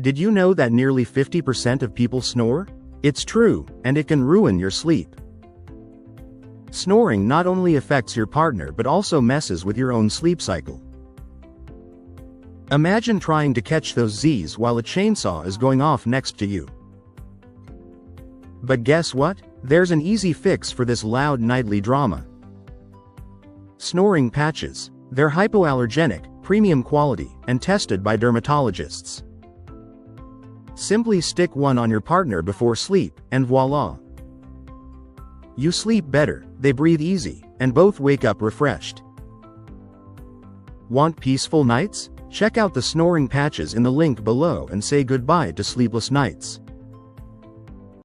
Did you know that nearly 50% of people snore? It's true, and it can ruin your sleep. Snoring not only affects your partner but also messes with your own sleep cycle. Imagine trying to catch those Z's while a chainsaw is going off next to you. But guess what? There's an easy fix for this loud nightly drama. Snoring patches. They're hypoallergenic, premium quality, and tested by dermatologists. Simply stick one on your partner before sleep, and voila! You sleep better, they breathe easy, and both wake up refreshed. Want peaceful nights? Check out the snoring patches in the link below and say goodbye to sleepless nights.